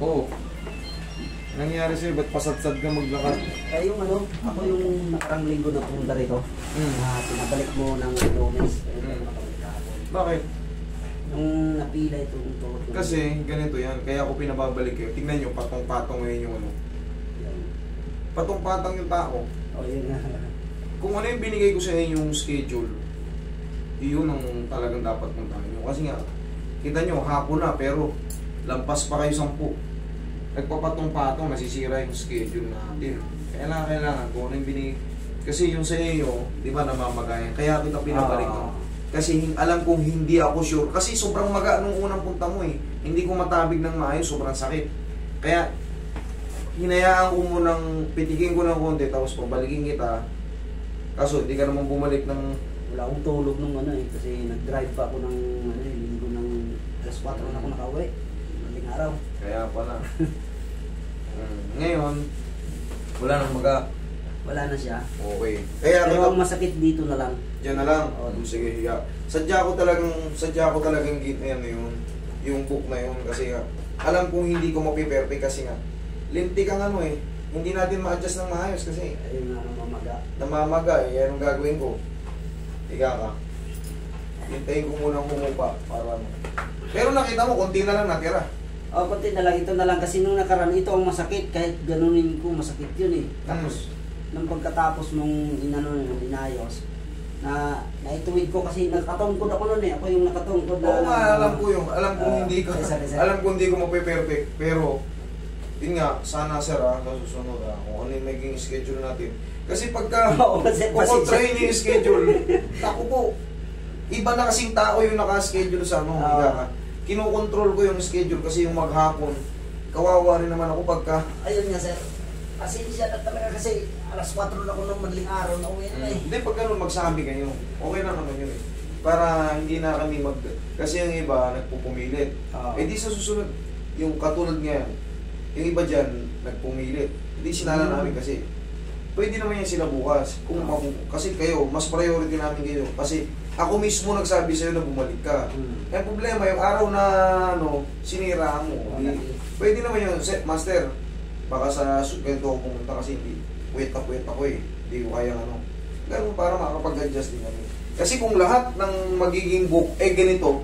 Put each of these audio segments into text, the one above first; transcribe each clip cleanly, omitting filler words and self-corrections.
Oo. Nangyari sa'yo, ba't pasadsad ka maglakad? Kaya yung ano, ako yung nakarang linggo na pumunta rito, pinabalik mo ng Lunes. Bakit? Nung napila itong tuhod ko. Kasi ganito yan, kaya ako pinababalik kayo. Tingnan nyo, patong-patong ngayon yung ano. Patong-patong yung tao. Oh, yun nga. Kung ano yung binigay ko sa inyo yung schedule, yun ang talagang dapat puntahan nyo. Kasi nga, kita nyo, hapon na, pero lampas pa kayo 10. Nagpapatong-patong, nasisira yung schedule natin. Kailangan kung ano yung binigay. Kasi yung sa iyo, di ba, namamagayan. Kaya kita pinabalik mo. Kasi alam kong hindi ako sure. Kasi sobrang maga nung unang punta mo eh. Hindi ko matabig ng maayos, sobrang sakit. Kaya, hinayaan ko munang pitikin ko ng konti, tapos pabalikin kita. Kaso, hindi ka naman bumalik ng... Wala akong tulog nung ano eh. Kasi nag-drive pa ako ng ano, linggo ng alas 4 na ako nakauwi. Maling araw. Kaya pala. Ngayon, wala nang maga. Wala na siya. Okay. Kaya pero ang masakit dito na lang. Diyan na lang. Sige, hiya. Sadya ko talagang ayan yun. Yung book na yun. Kasi nga, alam kong hindi ko mapiperfect kasi nga, lintik ang ano eh. Hindi natin ma-adjust ng maayos kasi. Ayun nga, namamaga. Namamaga eh. Yan ang gagawin ko. Higa ka. Hintayin ko munang humupa para ano. Pero nakita mo, konti na lang natira. Oh, konti na lang. Ito na lang. Kasi nung nakaraan, ito ang masakit. Kahit ganunin ko, masakit yun eh. Tapos, nung pagkatapos nung inayos, na naituwid ko kasi nakatungkod ako noon eh. Ako yung nakatungkod na... Oo nga, alam ko yung. Alam ko hindi ko. Alam ko hindi ko mape-perfect. Pero, yun nga, sana sir nasusunod kung ano yung maging schedule natin. Kasi pagka kukontrahin niyo yung schedule, ako po, iba na kasing tao yung naka-schedule sa ano, kinukontrol ko yung schedule kasi yung maghapon, kawawa rin naman ako pagka... Ayun nga sir, pasensya na talaga kasi alas 4 na ako ng madaling araw na uwi na eh. Hindi, pag ganun magsabi kayo, okay na naman yun eh. Para hindi na kami kasi yung iba nagpupumilit. Eh di sa susunod, yung katulad ngayon, yung iba dyan nagpumilit. Hindi sinala namin kasi pwede naman yan sila bukas. Kasi kayo, mas priority namin kayo. Kasi ako mismo nagsabi sa'yo na bumalik ka. Yung problema, yung araw na sinira mo, pwede naman yun, master, baka sa ganito ako pumunta kasi hindi, wait ako eh. Hindi ko kaya ganun para makapag-adjust din kami. Kasi kung lahat ng magiging book, ganito,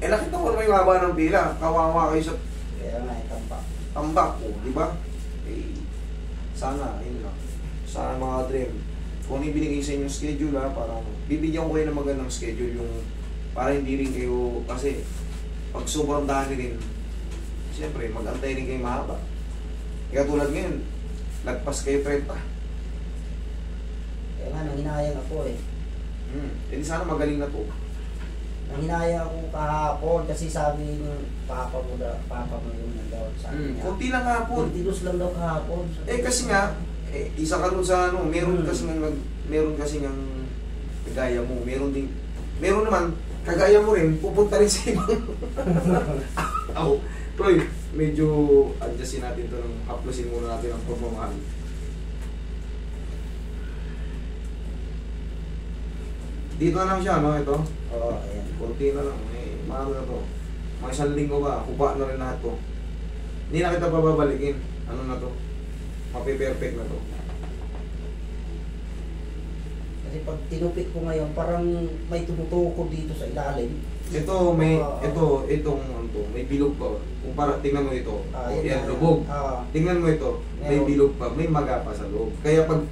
nakita ko naman yung haba ng pila, kawawa kayo sa... Kaya nga, tambak po, di ba? Sana, yun lang. Sana mga dream. Kung ano yung binigay sa inyong schedule para bibigyan ko kayo ng magandang schedule yung para hindi rin kayo, kasi pag sobrang dami rin, siyempre, mag-antay rin kayo mahaba. Kaya tulad ngayon, lagpas kayo 30. Kaya nga, nanginayang ako eh. Hindi sana magaling na to. Nanginayang ako kahapon kasi sabi ng papa mo yung nandaw sa akin. Kunti lang hapon. Kunti lang daw kahapon. Kasi nga, isa ka rin sa meron kasi ng kagaya mo, meron naman, kagaya mo rin, pupunta rin sa ibang. Troy, medyo adjustin natin ito, haplosin muna natin ang pagmamahal. Dito na lang siya, ito? Oo, ayan. Kunti na lang, mahal na to. Mga isang linggo ba, kuba na rin lahat to. Hindi na kita babalikin. Ano na to? Mapi-perfect na to. Kasi pag tinupit ko ngayon, parang may tumutukod dito sa ilalim. Ito, may bilog pa. Kung para, tingnan mo ito. Yan, lubog. Tingnan mo ito, may bilog pa, may maga pa sa loob. Kaya pag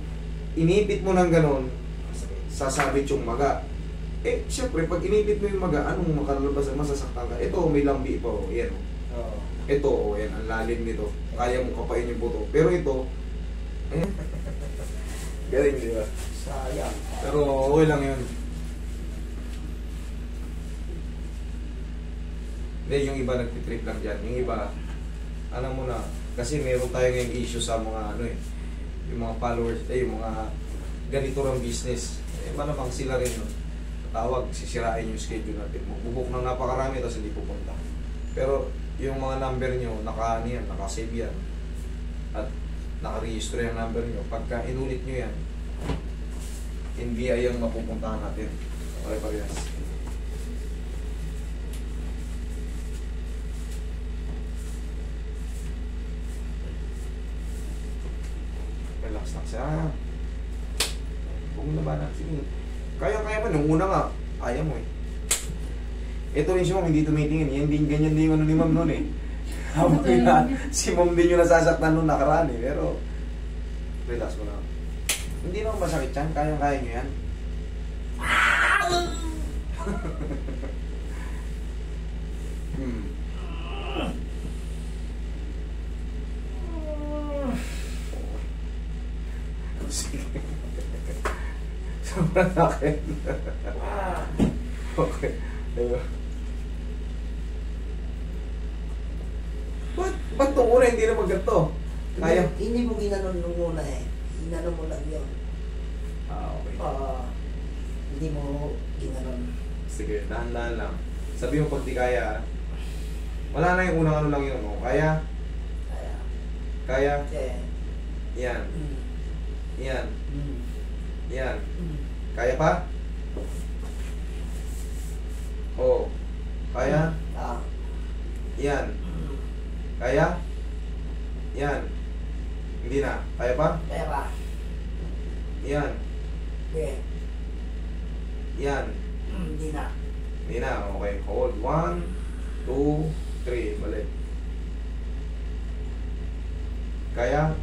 inipit mo ng ganon, sasabit yung maga. Siyempre, pag inipit mo yung maga, anong makalabas, masasaktan ka? Ito, may lambi pa. Yan. Ito, yan, ang lalim nito. Kaya mo kapain yung buto. Pero ito, galing, di ba? Sayang. Pero okay lang yun. Hindi, yung iba nagtitrip lang dyan. Yung iba, alam mo na, kasi meron tayo ngayong issue sa mga yung mga followers, yung mga ganito lang business. Malamang sila rin yun. Tawag, sisirain yung schedule natin. Magbubuk ng napakarami, tapos hindi pupunta. Pero yung mga number nyo, nakasave yan. At nakaregister yung number nyo. Pagka inulit nyo yan, NBI ang mapupuntahan natin. Okay, parehas. Relax lang siya. Huwag mo labanan. Sige. Kaya mo. Nung una nga, ayaw mo eh. Ito rin si Ma'am, hindi tumitingin. Yan din, ganyan din yung ano ni Ma'am noon eh. Habang si Ma'am din yung nasasaktan noon nakaraan eh. Pero, relax mo lang. Hindi naman masakit yan. Kaya nyo yan. Sige. Sobrang akin. Okay. Ayun. Ba't nung una hindi na magganto? Kaya? Hindi mo ginanon nung una eh. Ginanon mo lang yun. Okay. Hindi mo ginanon. Sige, dahan-dahan lang. Sabi mo pag di kaya, wala na yung unang ano lang yun. No? Kaya? Kaya? Yeah. Yan. Yan. Mm. Yan. Kaya pa? Oo. Kaya? Yan. Kaya? Yan. Hindi na. Kaya pa? Kaya ba? Yan. Okay. Yan. Hindi na. Hindi na. Okay. Hold. 1, 2, 3. Balik. Kaya?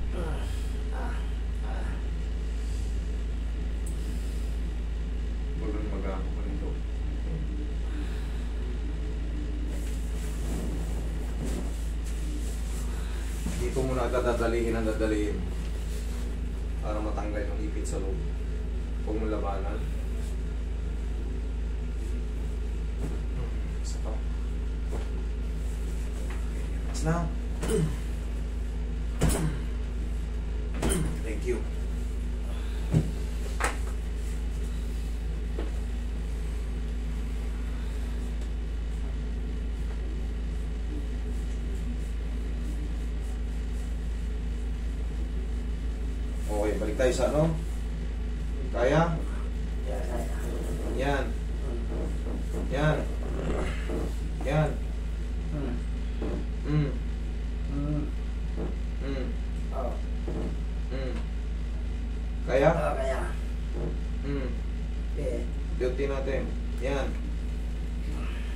Walang mag-ako pa nito. Dito muna dadalihin ang dadalihin para matanggal yung ipit sa loob. Huwag mo labanan. Isa pa. Mas na. Thank you. Okay, balik tayo sa ano? Kaya? Yan. Yan. Yan. Kaya? Kaya. Duty natin. Yan.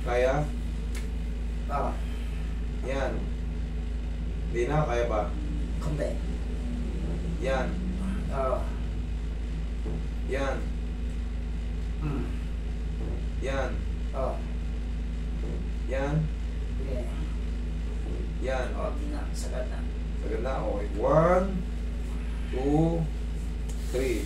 Kaya? Yan. Hindi na, kaya pa? Kumbe. Yan. Yan. Yan. Yan. Yan. Di na. Sagad na. Sagad na. Okay. 1, 2, 3.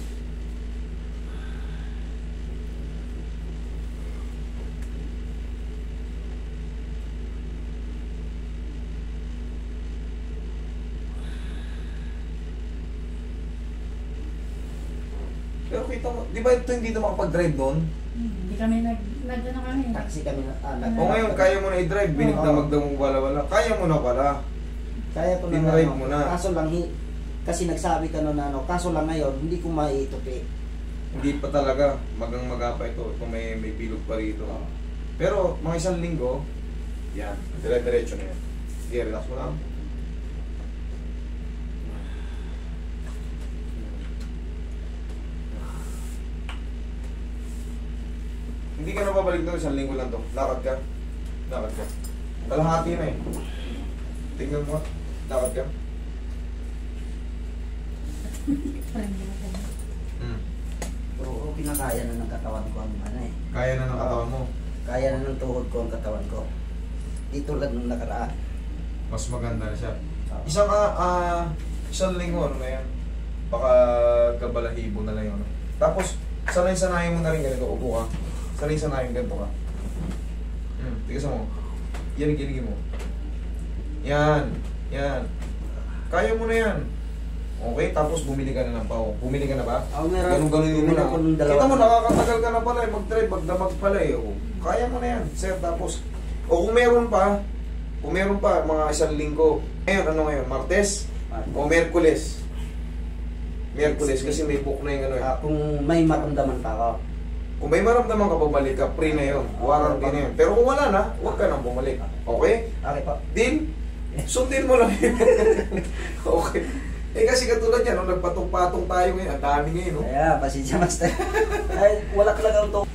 Pero kita mo, di ba ito hindi ito makapag-drive doon? Hindi kami ano kami. Taxi kami na. O ngayon, kaya mo na i-drive, binigdamag daw mong wala-wala. Kaya mo na pala. Kaya ko na. Dinrive mo na. Kaso lang, kasi nagsabi ka nun na ano, kaso lang ngayon, hindi ko maitupi. Hindi pa talaga, magang-maga pa ito. Ito may bilog pa rito. Pero mga isang linggo, yan, dire-diretso na yan. Sige, relax mo lang. Hindi ka na babalik doon, isang linggo lang to. Lakad ka. Lakad ka. Kalahati na eh. Tingnan mo. Lakad ka. Pero kinakaya na ng katawan ko ang ano eh. Kaya na ng katawan mo. Kaya na ng tuhod ko ang katawan ko. Di tulad nung nakaraan. Mas maganda na siya. Isang linggo, ano na yan? Baka kabalahibo na lang yun. Tapos, sanay-sanayin mo na rin ganito. Upo ka. Sanay-sanayin ganito ka. Tigas mo. Yan, giligin mo. Yan. Yan. Kaya mo na yan. Okay, tapos bumili ka na ng pao. Bumili ka na ba? Meron. Ganun-ganunin mo na. Ako nung dalawa. Kita mo, nakakatagal ka na pala eh. Mag-drive, magdamag pala eh. O, kaya mo na yan, sir. Tapos, kung meron pa, mga isang linggo. Ngayon, ano ngayon? Martes? O Merkules? Merkules, kasi may book na yung ano eh. Kung may maramdaman pa ako. Kung may maramdaman ka, bumalik ka. Free na yun. Warranty na yun. Pero kung wala na, huwag ka nang bumalik. Okay? Okay pa. Deal? Sundin mo lang yun. Okay. Eh kasi katulad yan, no, nagpatong-patong tayo ngayon, ang dami ngayon, no? Kaya, pasensya master. Ay, wala talagang to.